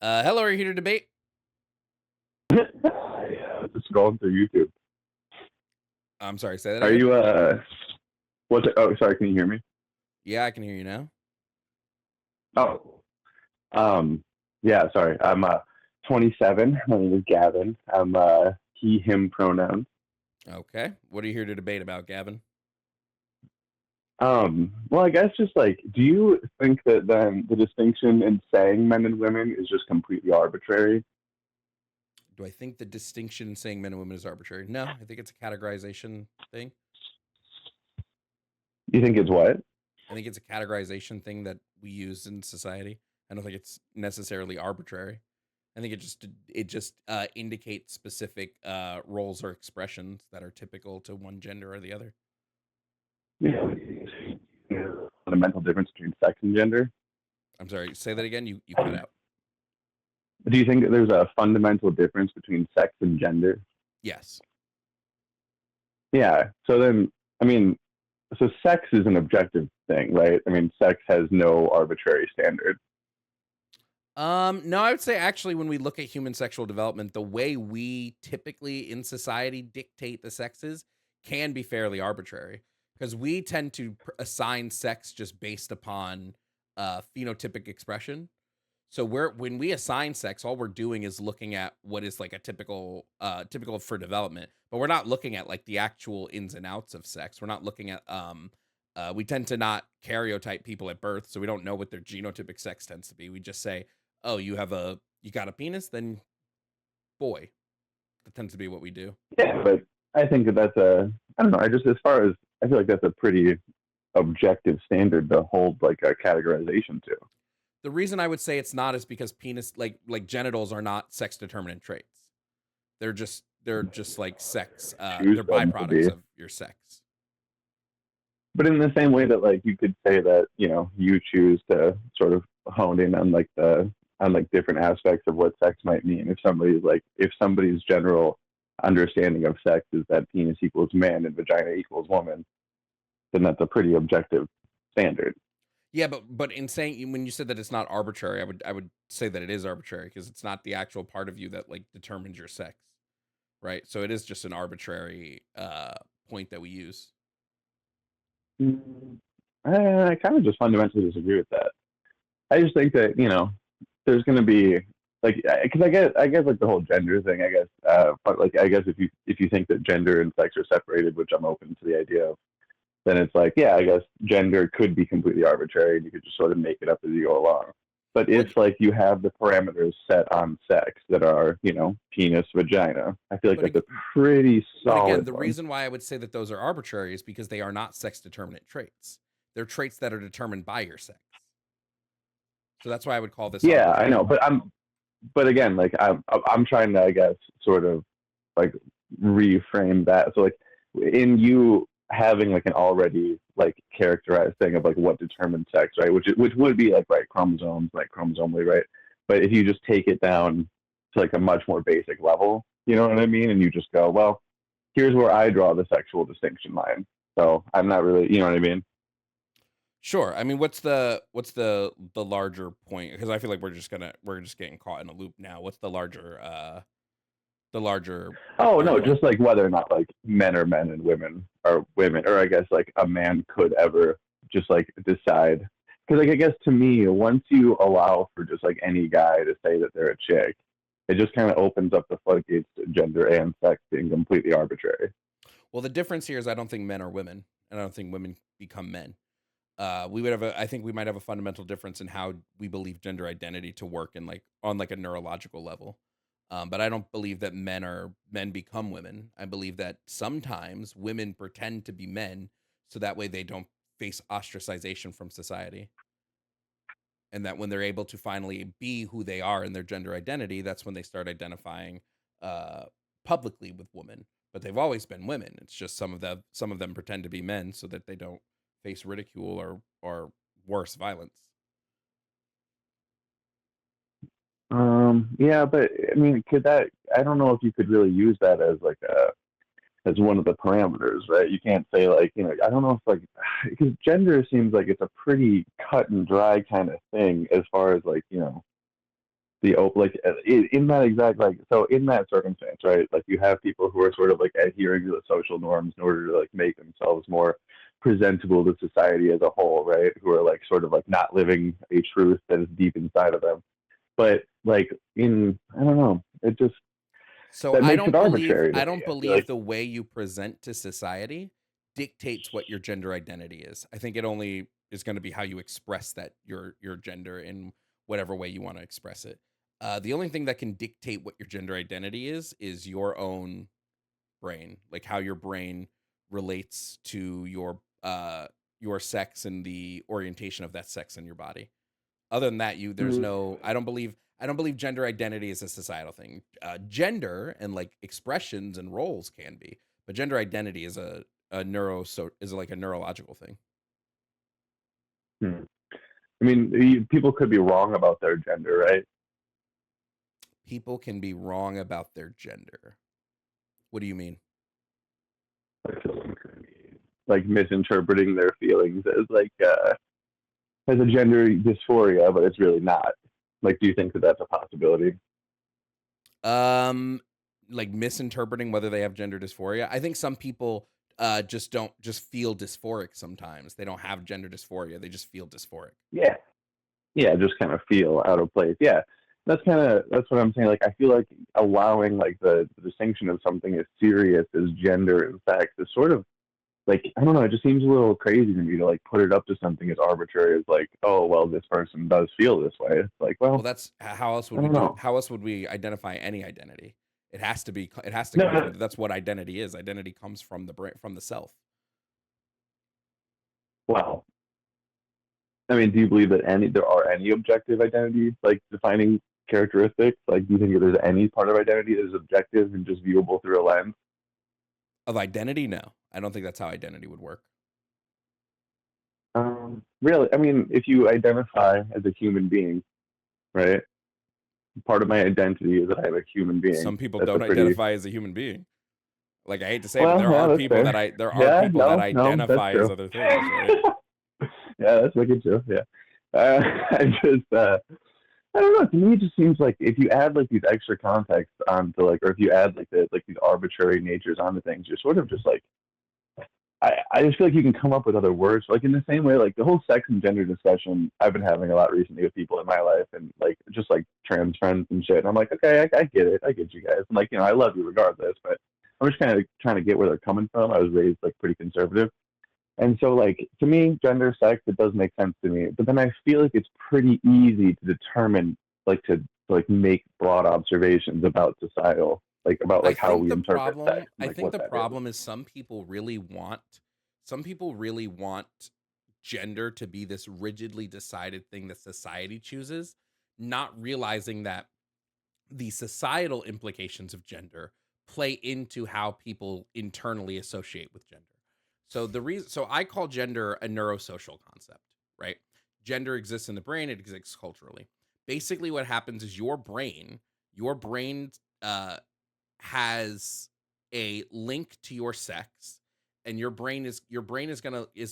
Hello, are you here to debate? Yeah, just scrolling through YouTube. I'm sorry, say that Are again? you what's it? Oh, sorry, can you hear me? Yeah, I can hear you now. Oh, yeah, sorry. I'm 27. My name is Gavin. I'm he him pronouns. Okay. What are you here to debate about, Gavin? Well, I guess just like, do you think that then the distinction in saying men and women is just completely arbitrary? Do I think the distinction in saying men and women is arbitrary? No, I think it's a categorization thing. You think it's what? I think it's a categorization thing that we use in society. I don't think it's necessarily arbitrary. I think it just indicates specific roles or expressions that are typical to one gender or the other. Yeah, fundamental difference between sex and gender. I'm sorry, say that again. You cut out. Do you think that there's a fundamental difference between sex and gender? Yes. Yeah. So then, I mean, so sex is an objective thing, right? I mean, sex has no arbitrary standard. No, I would say actually when we look at human sexual development, the way we typically in society dictate the sexes can be fairly arbitrary because we tend to assign sex just based upon phenotypic expression. So when we assign sex, all we're doing is looking at what is like a typical for development, but we're not looking at like the actual ins and outs of sex. We're not looking at we tend to not karyotype people at birth, so we don't know what their genotypic sex tends to be. We just say, "Oh, you got a penis, then boy." That tends to be what we do. Yeah, but I think that that's I don't know. I just, as far as, I feel like that's a pretty objective standard to hold like a categorization to. The reason I would say it's not is because penis like genitals are not sex determinant traits. They're just like sex Choose they're them to be. byproducts of your sex. But in the same way that like you could say that, you choose to sort of hone in on like the on like different aspects of what sex might mean. If somebody's general understanding of sex is that penis equals man and vagina equals woman, then that's a pretty objective standard. Yeah, but in saying when you said that it's not arbitrary, I would say that it is arbitrary because it's not the actual part of you that like determines your sex, right? So it is just an arbitrary point that we use. Mm, I kind of just fundamentally disagree with that. I just think that there's going to be like, because I guess like the whole gender thing. I guess but like I guess if you think that gender and sex are separated, which I'm open to the idea of, then it's like, yeah, I guess gender could be completely arbitrary and you could just sort of make it up as you go along. But Well, if like you have the parameters set on sex that are, penis, vagina, I feel like but that's a pretty but again, solid the one. reason why I would say that those are arbitrary is because they are not sex determinant traits. They're traits that are determined by your sex. So that's why I would call this Yeah, I know, arbitrary. but again, like I'm trying to, I guess, sort of like reframe that. So like in you having like an already like characterized thing of like what determines sex, right? Which would be like, right, chromosomes, like chromosomally, right? But if you just take it down to like a much more basic level, you know what I mean? And you just go, well, here's where I draw the sexual distinction line. So I'm not really, you know what I mean? Sure. I mean, what's the larger point? Because I feel like we're just getting caught in a loop now. What's the larger Oh no, argument? just like whether or not like men are men and women are women, or I guess like a man could ever just like decide. Because like I guess to me, once you allow for just like any guy to say that they're a chick, it just kind of opens up the floodgates to gender and sex being completely arbitrary. Well, the difference here is I don't think men are women, and I don't think women become men. I think we might have a fundamental difference in how we believe gender identity to work in like on like a neurological level. But I don't believe that men become women. I believe that sometimes women pretend to be men so that way they don't face ostracization from society. And that when they're able to finally be who they are in their gender identity, that's when they start identifying uh, publicly with women. But they've always been women. It's just some of them pretend to be men so that they don't face ridicule or worse violence. Yeah, but I mean, could that? I don't know if you could really use that as like a as one of the parameters, right? You can't say like, I don't know if like, because gender seems like it's a pretty cut and dry kind of thing as far as like, in that exact, like, so in that circumstance, right, like you have people who are sort of like adhering to the social norms in order to like make themselves more presentable to society as a whole, right, who are like sort of like not living a truth that is deep inside of them, but like in, I don't know, it just, So that makes it arbitrary to I me. don't I feel believe like, the way you present to society dictates what your gender identity is. I think it only is going to be how you express that your gender in whatever way you want to express it. The only thing that can dictate what your gender identity is your own brain, like how your brain relates to your sex and the orientation of that sex in your body. Other than that, there's mm, no, I don't believe gender identity is a societal thing. Gender and like expressions and roles can be, but gender identity is is like a neurological thing. hmm. I mean, people could be wrong about their gender, right? People can be wrong about their gender. What do you mean? Like, someone could be like misinterpreting their feelings as a gender dysphoria, but it's really not. Like, do you think that that's a possibility? Um, like misinterpreting whether they have gender dysphoria. I think some people just don't just feel dysphoric sometimes. They don't have gender dysphoria. They just feel dysphoric. Yeah, yeah, just kind of feel out of place. Yeah, that's what I'm saying. Like, I feel like allowing like the distinction of something as serious as gender and sex is sort of like, I don't know. It just seems a little crazy to me to like put it up to something as arbitrary as like, oh well, this person does feel this way. It's like, Well, well, that's how else I would we don't do? know. How else would we identify any identity? It has to be. It has to No, come no, from. That's what identity is. Identity comes from the brain, from the self. well, I mean, do you believe that there are any objective identity like defining characteristics? Like, do you think that there's any part of identity that is objective and just viewable through a lens? Of identity, no, I don't think that's how identity would work. Really, I mean, if you identify as a human being, right? Part of my identity is that I'm a human being. Some people That's a don't pretty, identify as a human being. Like I hate to say, but well, yeah, that's fair. there are Yeah, people that no, no, that's identify as true. other things, right? Yeah, that's wicked too. Yeah, uh, I just, I don't know. To me, it just seems like if you add like these extra contexts onto like, or if you add like these arbitrary natures onto things, you're sort of just like, I just feel like you can come up with other words. Like in the same way, like the whole sex and gender discussion I've been having a lot recently with people in my life and like just like trans friends and shit. And I'm like, okay, I get it. I get you guys. And like, I love you regardless, but I'm just kind of trying to get where they're coming from. I was raised like pretty conservative. And so like to me, gender, sex, it does make sense to me. But then I feel like it's pretty easy to determine to like make broad observations about societal, like about like how we interpret sex and I like think what the that is. problem is some people really want gender to be this rigidly decided thing that society chooses, not realizing that the societal implications of gender play into how people internally associate with gender. So I call gender a neurosocial concept, right? Gender exists in the brain, it exists culturally. Basically what happens is your brain uh has a link to your sex, and your brain is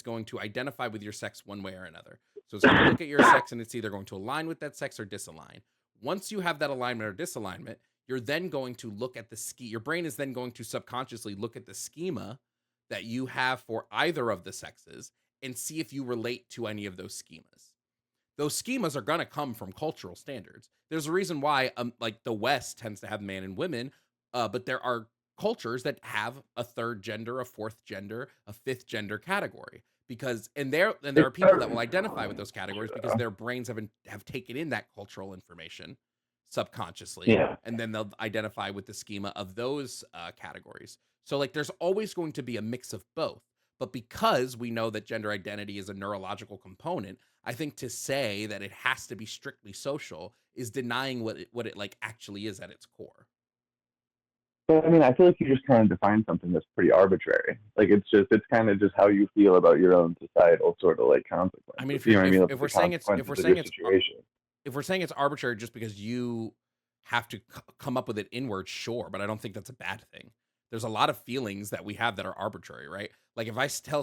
going to identify with your sex one way or another. So it's going to look at your sex and it's either going to align with that sex or disalign. Once you have that alignment or disalignment, you're then going to look at your brain is then going to subconsciously look at the schema that you have for either of the sexes and see if you relate to any of those schemas. Those schemas are going to come from cultural standards. There's a reason why like the West tends to have man and women, but there are cultures that have a third gender, a fourth gender, a fifth gender category, because there are It's people that will identify with those categories because uh, their brains have taken in that cultural information subconsciously, yeah. and then they'll identify with the schema of those categories. So like there's always going to be a mix of both. But because we know that gender identity is a neurological component, I think to say that it has to be strictly social is denying what it like actually is at its core. But I mean, I feel like you just kind of define something that's pretty arbitrary. Like it's kind of just how you feel about your own societal sort of like I mean, consequences. You know what I mean? Like, if the we're saying consequences of your situation. if we're saying it's arbitrary just because you have to come up with it inward, sure, but I don't think that's a bad thing. There's a lot of feelings that we have that are arbitrary, right? Like if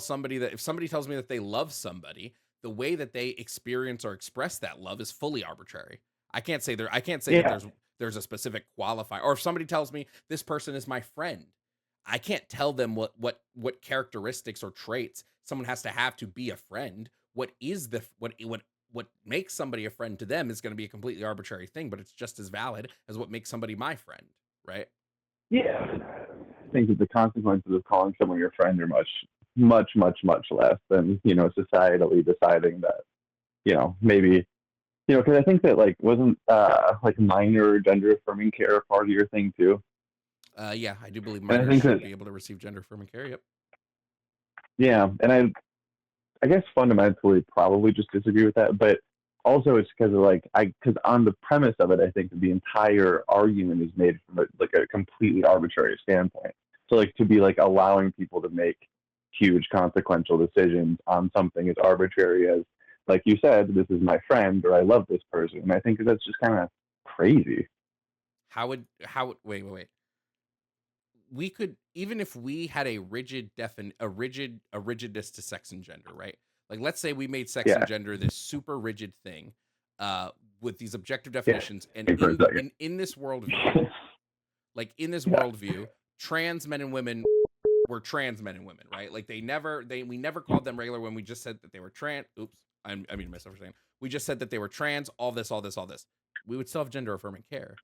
somebody tells me that they love somebody, the way that they experience or express that love is fully arbitrary. I can't say that Yeah. there's a specific qualifier. Or if somebody tells me this person is my friend, I can't tell them what characteristics or traits someone has to be a friend. What is the what makes somebody a friend to them is going to be a completely arbitrary thing, but it's just as valid as what makes somebody my friend, right? Yeah. I think that the consequences of calling someone your friend are much, much, much, much less than, societally deciding that, maybe, because I think that like wasn't like minor gender affirming care a part of your thing too? Yeah, I do believe And I minors think should that, be able to receive gender affirming care. Yep. yeah, and I guess fundamentally probably just disagree with that, but also it's because of because on the premise of it, I think that the entire argument is made from a completely arbitrary standpoint. So like to be like allowing people to make huge consequential decisions on something as arbitrary as, like you said, this is my friend or I love this person. And I think that's just kind of crazy. Wait. We could, even if we had a rigidness to sex and gender, right? Like let's say we made sex and Yeah, gender this super rigid thing, with these objective yeah. definitions, and For a second. in this worldview, like in this Yeah. worldview, trans men and women were trans men and women, right? Like we never called them regular when we just said that they were trans. Oops, I mean misunderstanding. We just said that they were trans. All this, all this, all this. We would still have gender affirming care.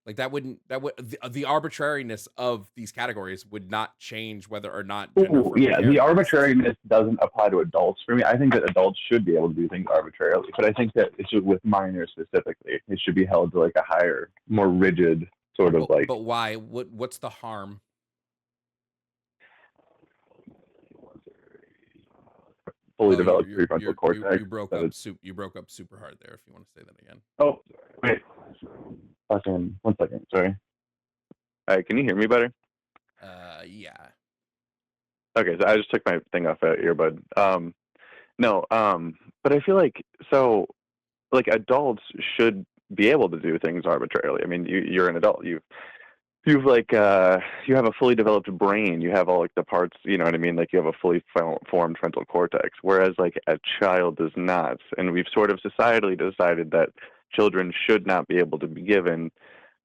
Like the arbitrariness of these categories would not change whether or not gender Ooh, affirming yeah, care the exists. arbitrariness doesn't apply to adults for me. I think that adults should be able to do things arbitrarily, but I think that it should, with minors specifically, it should be held to like a higher, more rigid sort of like. But why? What's the harm? Fully Oh, developed prefrontal cortex. That is, you broke up super hard there. If you want to say that again. oh, wait. Fucking, 1 second. Sorry. All right, can you hear me better? Yeah. Okay, so I just took my thing off that earbud. No, but I feel like so, like adults should be able to do things arbitrarily. I mean, you're an adult. You've like you have a fully developed brain. You have all like the parts. You know what I mean? Like you have a fully formed frontal cortex, whereas like a child does not. And we've sort of societally decided that children should not be able to be given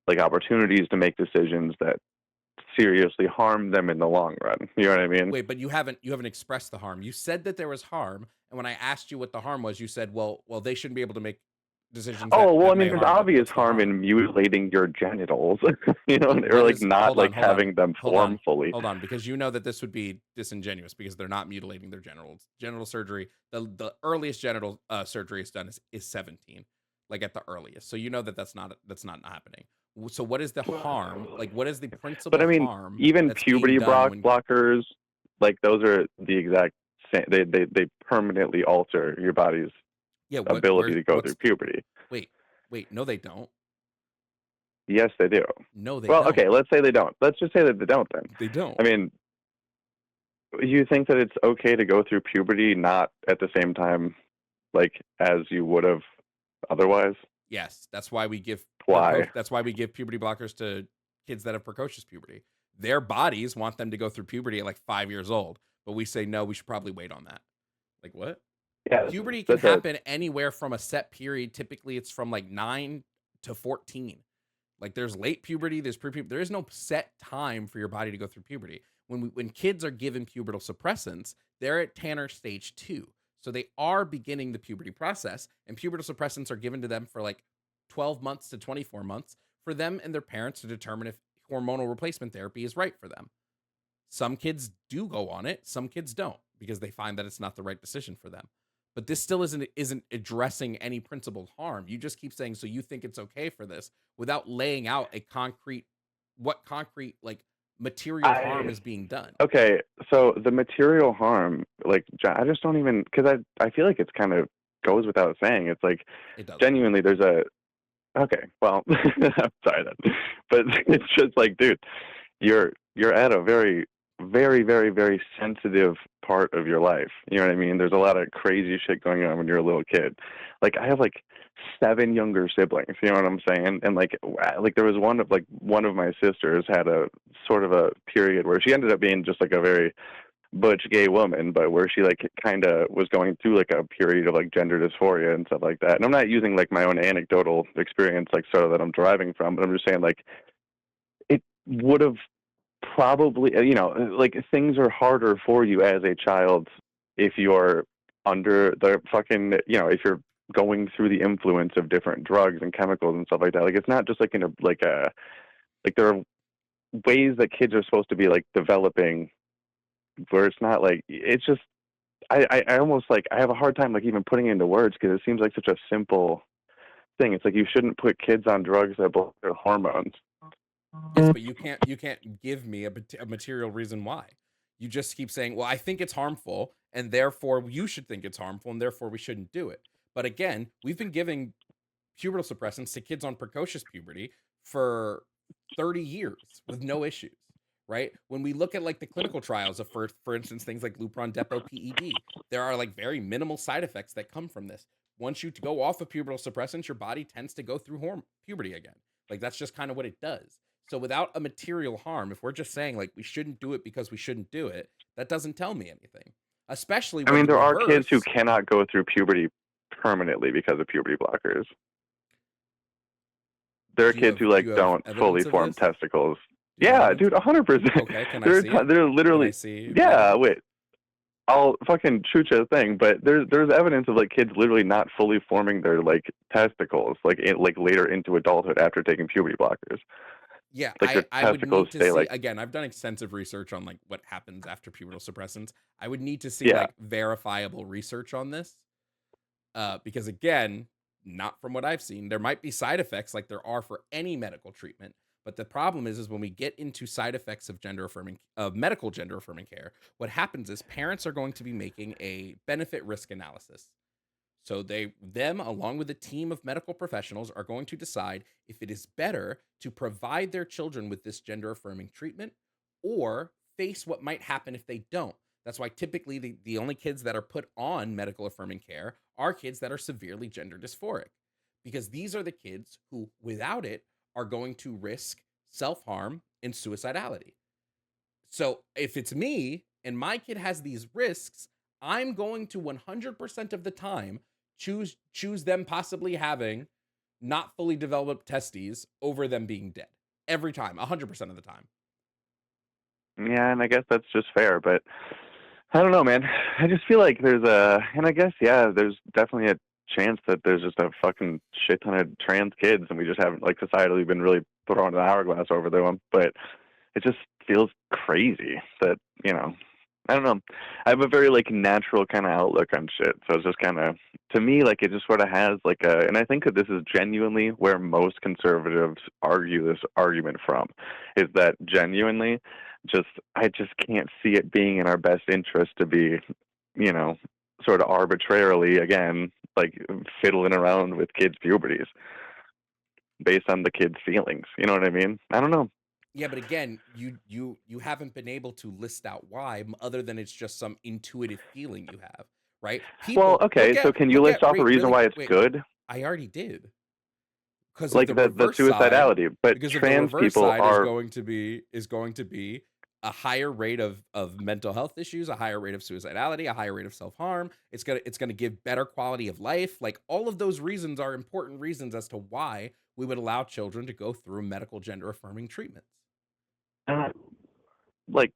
like opportunities to make decisions that seriously harm them in the long run. You know what I mean? Wait, but you haven't expressed the harm. You said that there was harm, and when I asked you what the harm was, you said, well, they shouldn't be able to make decisions Oh, well, I that may mean, there's harm them. obvious What's the harm harm? in mutilating your genitals, But or what like is not like having them form fully. hold on, because you know that this would be disingenuous because they're not mutilating their genitals. Genital surgery, the earliest genital surgery is done is 17, like at the earliest. So you know that that's not happening. So what is the harm? Like what is the But principal I mean, harm even that's being puberty done when blockers, like those are the exact same. They permanently alter your body's yeah, ability to go through what's puberty. wait, no they don't. Yes, they do. No they Well, don't. okay, let's say they don't. Let's just say that they don't then. They don't. I mean, you think that it's okay to go through puberty not at the same time, like, as you would have otherwise? Yes, that's why we give Why? that's why we give puberty blockers to kids that have precocious puberty. Their bodies want them to go through puberty at like 5 years old, but we say no, we should probably wait on that. Like what? Yeah, Puberty can that's a happen anywhere from a set period. Typically, it's from like 9 to 14. Like there's late puberty, there's pre-puberty. There is no set time for your body to go through puberty. When kids are given pubertal suppressants, they're at Tanner stage 2. So they are beginning the puberty process, and pubertal suppressants are given to them for like 12 months to 24 months for them and their parents to determine if hormonal replacement therapy is right for them. Some kids do go on it, some kids don't because they find that it's not the right decision for them. But this still isn't addressing any principled harm. You just keep saying so you think it's okay for this without laying out a concrete like material harm I is being done. okay. So the material harm, like, I just don't even because I feel like it's kind of goes without saying. It's like It doesn't. genuinely there's a okay. Well, I'm sorry then, but it's just like, dude, you're at a very very very very sensitive part of your life. You know what I mean? There's a lot of crazy shit going on when you're a little kid. Like I have like 7 younger siblings. You know what I'm saying? And like there was one of my sisters had a sort of a period where she ended up being just like a very butch gay woman, but where she like kind of was going through like a period of like gender dysphoria and stuff like that. And I'm not using like my own anecdotal experience like sort of that I'm deriving from, but I'm just saying like it would have probably, like things are harder for you as a child if you're under the fucking, if you're going through the influence of different drugs and chemicals and stuff like that. Like it's not just like in a like there are ways that kids are supposed to be like developing where it's not like it's just I almost like I have a hard time like even putting it into words because it seems like such a simple thing. It's like you shouldn't put kids on drugs that block their hormones. Yes, but you can't give me a material reason why. You just keep saying, "Well, I think it's harmful, and therefore you should think it's harmful, and therefore we shouldn't do it." But again, we've been giving pubertal suppressants to kids on precocious puberty for 30 years with no issues, right? When we look at like the clinical trials of, for instance, things like Lupron Depot PED, there are like very minimal side effects that come from this. Once you go off of pubertal suppressants, your body tends to go through puberty again. Like that's just kind of what it does. So without a material harm, if we're just saying like we shouldn't do it because we shouldn't do it, that doesn't tell me anything. Especially I when mean, the there are kids who reverse. cannot go through puberty permanently because of puberty blockers. There are kids who Do like you have don't fully evidence of form this? testicles. Do you have Yeah, evidence? dude, 100%. Okay, can I see it? They're Can I literally, see the yeah. evidence? Wait, I'll fucking shoot you a thing, but there's evidence of like kids literally not fully forming their like testicles like later into adulthood after taking puberty blockers. Yeah, Like their I would testicles need to stay see like, again, I've done extensive research on like what happens after pubertal suppressants. I would need to see yeah. like verifiable research on this. Because again, not from what I've seen, there might be side effects like there are for any medical treatment. But the problem is when we get into side effects of medical gender affirming care, what happens is parents are going to be making a benefit risk analysis. So them, along with a team of medical professionals, are going to decide if it is better to provide their children with this gender affirming treatment or face what might happen if they don't. That's why typically the only kids that are put on medical affirming care are kids that are severely gender dysphoric, because these are the kids who, without it, are going to risk self harm and suicidality. So if it's me and my kid has these risks, I'm going to 100% of the time choose them possibly having not fully developed testes over them being dead. Every time, 100% of the time. Yeah, and I guess that's just fair, but I don't know, man. I just feel like and I guess, yeah, there's definitely a chance that there's just a fucking shit ton of trans kids and we just haven't, like, societally been really put on an hourglass over them. But it just feels crazy that, I don't know. I have a very, like, natural kind of outlook on shit. So it's just kind of, to me, like, it just sort of has, like, and I think that this is genuinely where most conservatives argue this argument from, is that genuinely I just can't see it being in our best interest to be, sort of arbitrarily, again, like fiddling around with kids' puberties based on the kids' feelings. You know what I mean? I don't know. Yeah, but again, you haven't been able to list out why, other than it's just some intuitive feeling you have, right? Well, People okay, so can you list off a reason why it's good? I already did. Because of Like the the reverse side, suicidality, but because of the trans reverse people side are, is going to be a higher rate of mental health issues, a higher rate of suicidality, a higher rate of self-harm. It's gonna give better quality of life. Like all of those reasons are important reasons as to why we would allow children to go through medical gender affirming treatments. like,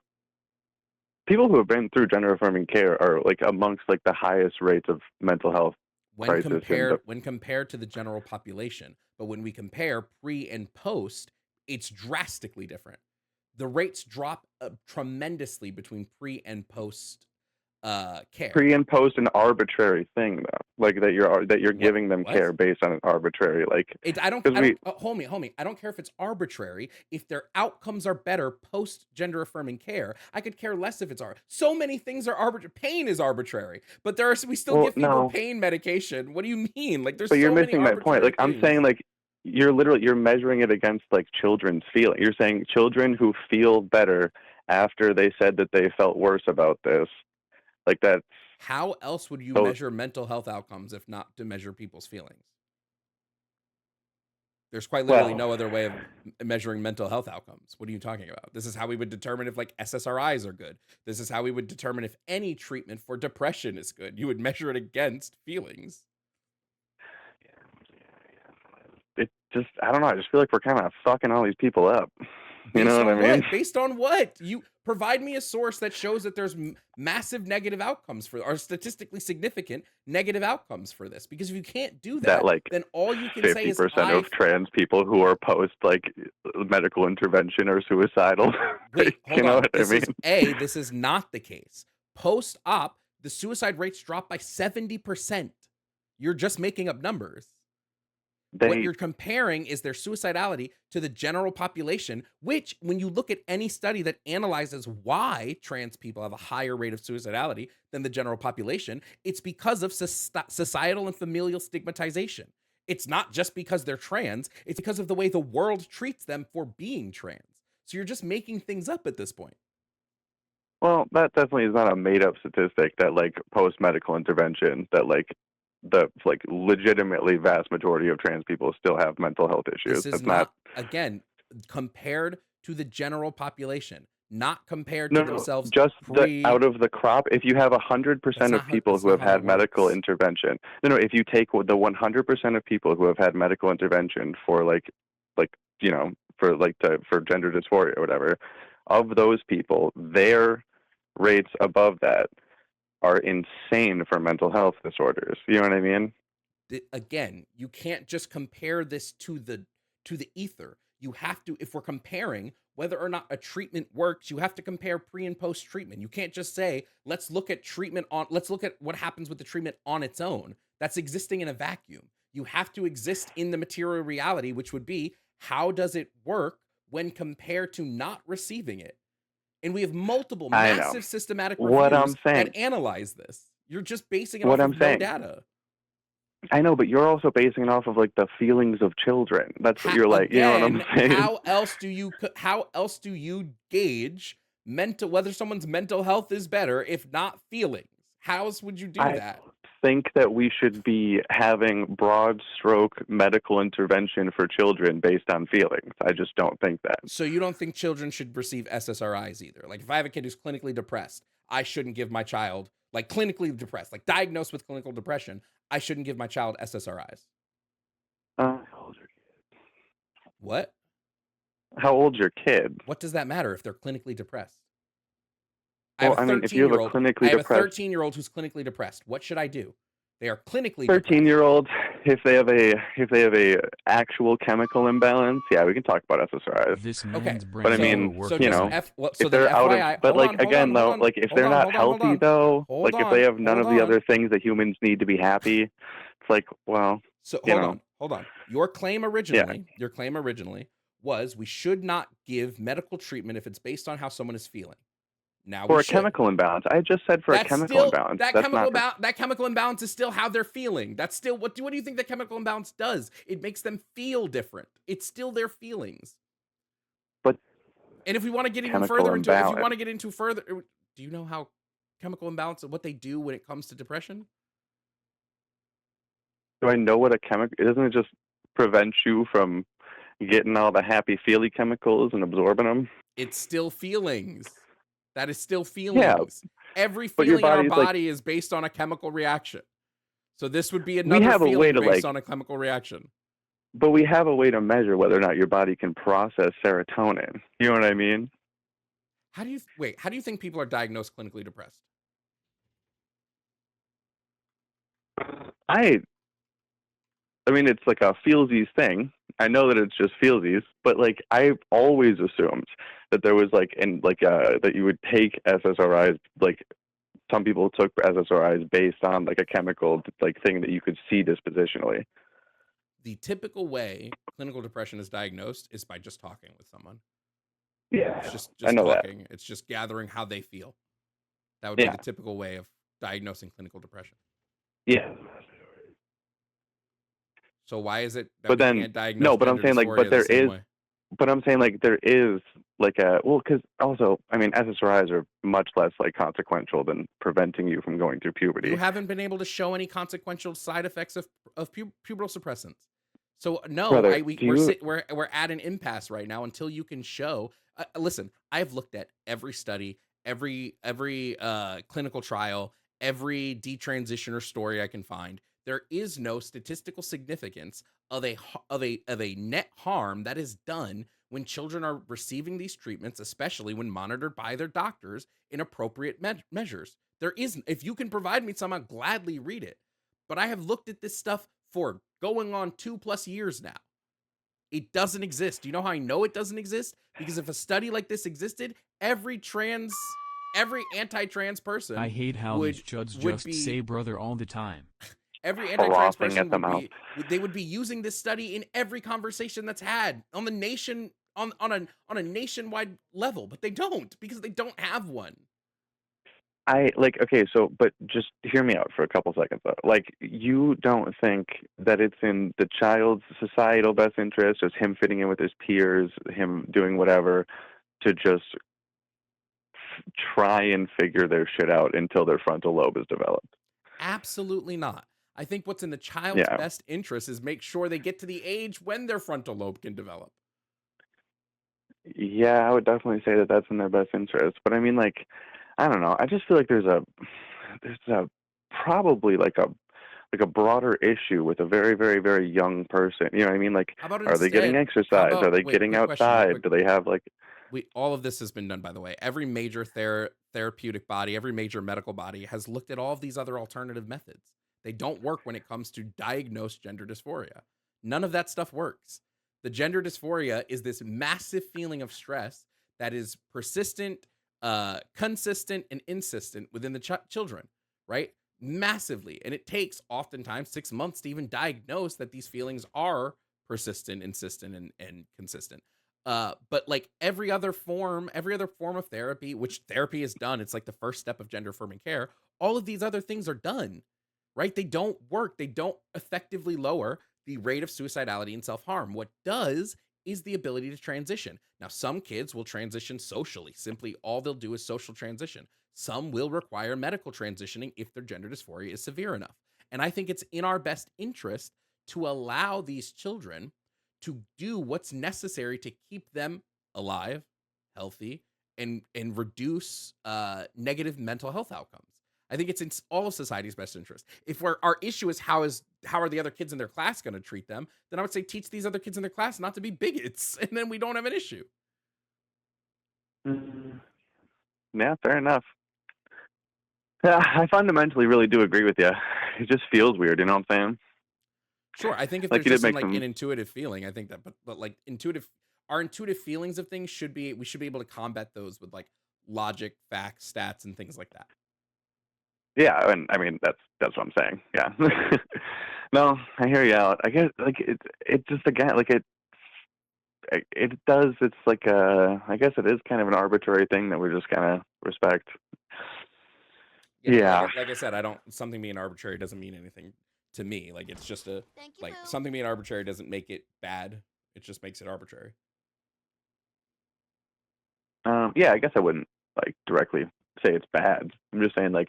people who have been through gender affirming care are like amongst like the highest rates of mental health crisis in the. When compared to the general population. But when we compare pre and post, it's drastically different. The rates drop tremendously between pre and post care. Pre and post an arbitrary thing though, like that you're What giving them what? care based on an arbitrary, like, I don't because homie, I don't care if it's arbitrary. If their outcomes are better post gender affirming care, I could care less if it's so many things are arbitrary. Pain is arbitrary, but we still well, give people no, pain medication. What do you mean? Like there's but you're so many missing my point. arbitrary Like I'm things. saying, like you're measuring it against like children's feeling. You're saying children who feel better after they said that they felt worse about this, like that's How else would you those. measure mental health outcomes if not to measure people's feelings? There's quite literally Well, no other way of measuring mental health outcomes. What are you talking about? This is how we would determine if like SSRIs are good. This is how we would determine if any treatment for depression is good. You would measure it against feelings. it just, I don't know. I just feel like we're kind of fucking all these people up. You Based know what on I mean? what? Based on what? You provide me a source that shows that there's massive negative outcomes for, or statistically significant negative outcomes for this. Because if you can't do That that, like then all you can say is 50% of trans people who are post like medical intervention are suicidal. Wait, You hold know on. what I mean? This is not the case. Post-op, the suicide rates drop by 70%. You're just making up numbers. What you're comparing is their suicidality to the general population, which, when you look at any study that analyzes why trans people have a higher rate of suicidality than the general population, it's because of societal and familial stigmatization. It's not just because they're trans, it's because of the way the world treats them for being trans. So you're just making things up at this point. Well, that definitely is not a made-up statistic that like post-medical intervention that like the like legitimately vast majority of trans people still have mental health issues. This is not, again, compared to the general population, not compared to themselves. Just out of the crop. If you have 100% of people who have had medical intervention, if you take the 100% of people who have had medical intervention for for gender dysphoria or whatever, of those people, their rates above that are insane for mental health disorders. You know what I mean? Again, you can't just compare this to the ether. You have to, if we're comparing whether or not a treatment works, you have to compare pre and post treatment. You can't just say, let's look at what happens with the treatment on its own. That's existing in a vacuum. You have to exist in the material reality, which would be, how does it work when compared to not receiving it? And we have multiple massive systematic reviews that analyze this. You're just basing it off of no data. I know, but you're also basing it off of like the feelings of children. That's what you're like. Again, you know what I'm saying? How else do you gauge whether someone's mental health is better if not feelings? How else would you do that? I think that we should be having broad stroke medical intervention for children based on feelings. I just don't think that. So you don't think children should receive SSRIs either? Like if I have a kid who's clinically depressed, I shouldn't give my child, like clinically depressed, like diagnosed with clinical depression, I shouldn't give my child SSRIs. How old's your kid? What? How old's your kid? What does that matter if they're clinically depressed? Well, I mean, if you have a clinically depressed... I have a 13-year-old who's clinically depressed. What should I do? They are clinically 13-year-old, if they have a actual chemical imbalance, yeah, we can talk about SSRIs. Okay, but I mean, so if they're out of, but like again though, like if they're not healthy though, like if they have none of the other things that humans need to be happy, it's like, well, so hold on. Your claim originally was we should not give medical treatment if it's based on how someone is feeling. Now for a chemical imbalance. I just said for a chemical imbalance. That chemical imbalance is still how they're feeling. That's still what do you think that chemical imbalance does? It makes them feel different. It's still their feelings. And if we want to get even further into it, do you know how chemical imbalance, what they do when it comes to depression? Do I know what a chemical? Doesn't it just prevent you from getting all the happy feely chemicals and absorbing them? It's still feelings. That is still feelings. Yeah. Every feeling in our body is based on a chemical reaction. So this would be another feeling based on a chemical reaction. But we have a way to measure whether or not your body can process serotonin. You know what I mean? How do you think people are diagnosed clinically depressed? I mean, it's like a feelsies thing. I know that it's just feelsies, but like I've always assumed that there was that you would take SSRIs. Like some people took SSRIs based on like a chemical like thing that you could see dispositionally. The typical way clinical depression is diagnosed is by just talking with someone. Yeah, it's just I know talking. That. It's just gathering how they feel. That would be the typical way of diagnosing clinical depression. Yeah. So why is it that but then can't diagnose no, but I'm saying like, but there is, way? But I'm saying like there is like because also I mean SSRIs are much less like consequential than preventing you from going through puberty. You haven't been able to show any consequential side effects of pubertal suppressants. So no, Brother, do you? we're at an impasse right now until you can show. Listen, I've looked at every study, every clinical trial, every detransitioner story I can find. There is no statistical significance of a net harm that is done when children are receiving these treatments, especially when monitored by their doctors in appropriate measures. There isn't. If you can provide me some, I'll gladly read it. But I have looked at this stuff for going on 2+ years now. It doesn't exist. Do you know how I know it doesn't exist? Because if a study like this existed, every anti-trans I person hate how these would chuds would just be say brother all the time. every anti-trans Frothing person at the mouth. they would be using this study in every conversation that's had on the nation on a nationwide level, but they don't because they don't have one. Okay, so but just hear me out for a couple seconds though. Like, you don't think that it's in the child's societal best interest, just him fitting in with his peers, him doing whatever, to just try and figure their shit out until their frontal lobe is developed? Absolutely not. I think what's in the child's Yeah. best interest is make sure they get to the age when their frontal lobe can develop. Yeah, I would definitely say that that's in their best interest. But I mean, like, I don't know. I just feel like there's a probably like a broader issue with a very, very, very young person. You know what I mean? Like, How about are they getting instead? How exercise? Are about they wait? getting Quick question, real outside? quick. Do they have like? All of this has been done, by the way. Every major therapeutic body, every major medical body has looked at all of these other alternative methods. They don't work when it comes to diagnose gender dysphoria. None of that stuff works. The gender dysphoria is this massive feeling of stress that is persistent, consistent, and insistent within the children, right? Massively. And it takes oftentimes 6 months to even diagnose that these feelings are persistent, insistent, and consistent. But like every other form of therapy, which therapy is done, it's like the first step of gender affirming care. All of these other things are done, right? They don't work. They don't effectively lower the rate of suicidality and self-harm. What does is the ability to transition. Now, some kids will transition socially. Simply all they'll do is social transition. Some will require medical transitioning if their gender dysphoria is severe enough. And I think it's in our best interest to allow these children to do what's necessary to keep them alive, healthy, and reduce negative mental health outcomes. I think it's in all of society's best interest. If our issue is how are the other kids in their class going to treat them, then I would say teach these other kids in their class not to be bigots, and then we don't have an issue. Yeah, fair enough. Yeah, I fundamentally really do agree with you. It just feels weird, you know what I'm saying? Sure, I think if Like, there's you did just make like some. an intuitive feeling, I think that, but like our intuitive feelings of things we should be able to combat those with like logic, facts, stats, and things like that. Yeah, and I mean that's what I'm saying. Yeah. No, I hear you out. I guess like it just again like it does. It's like I guess it is kind of an arbitrary thing that we just kind of respect. Yeah, but Yeah. like I said, I don't something being arbitrary doesn't mean anything to me. Like it's just something being arbitrary doesn't make it bad. It just makes it arbitrary. Yeah, I guess I wouldn't like directly say it's bad. I'm just saying, like,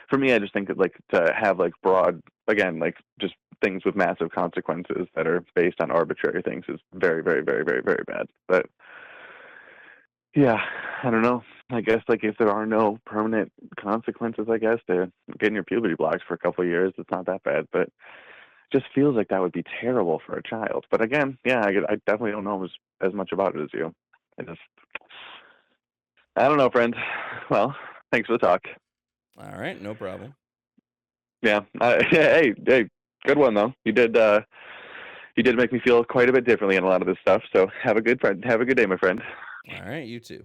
for me, I just think that like to have like broad, again, like just things with massive consequences that are based on arbitrary things is very, very, very, very, very bad. But yeah, I don't know. I guess like if there are no permanent consequences, I guess to getting your puberty blocks for a couple of years, it's not that bad. But it just feels like that would be terrible for a child. But again, yeah, I definitely don't know as much about it as you. I don't know, friend. Well, thanks for the talk. All right, no problem. Yeah. Hey, good one though. You did make me feel quite a bit differently in a lot of this stuff. So have a good day, my friend. All right, you too.